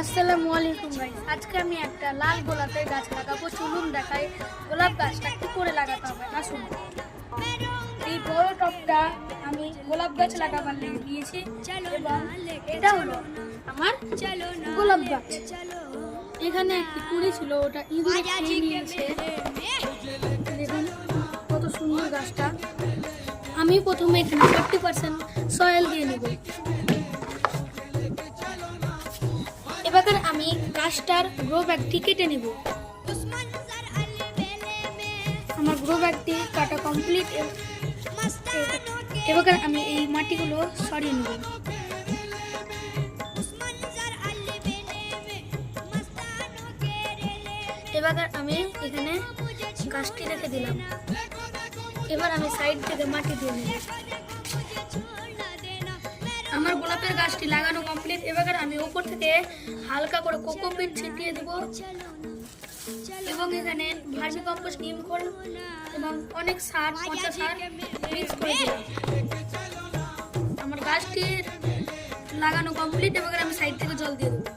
আসসালামু আলাইকুম গাইস। আজকে আমি একটা লাল গোলাপের গাছ লাগাবো। চলুন দেখাই গোলাপ গাছটা কি করে লাগাতে হবে। আসুন, এই বড় টবটা আমি গোলাপ গাছ লাগাবার লেগে দিয়েছি এবং এটা হলো আমার গোলাপ গাছ। এখানে একটি কুড়ি ছিল, ওটা ইঁদুরে খেয়ে নিয়েছে। দেখুন কত সুন্দর গাছটা। আমি প্রথমে এখানে 40% সয়েল দিয়ে নেব। এবার আমি গাছটার গ্রো ব্যাগটি কেটে নেব। আমার গ্রো ব্যাগটি কাটা কমপ্লিট। এবার আমি এই মাটিগুলো সরিয়ে নেব। এবার আমি এখানে গাছটি রেখে দিলাম। এবার আমি সাইড থেকে মাটি দিয়ে নেব। আমার গোলাপের গাছটি লাগানো কমপ্লিট। এবার আমি উপর থেকে হালকা করে কোকোপিট ছিটিয়ে দেব এবং এখানে ভার্মি কম্পোস্ট, নিম খোল এবং অনেক সার, পচা সার মিক্স করে দেব। আমার গাছটি লাগানো কমপ্লিট। এবার আমি সাইড থেকে জল দিয়ে দেবো।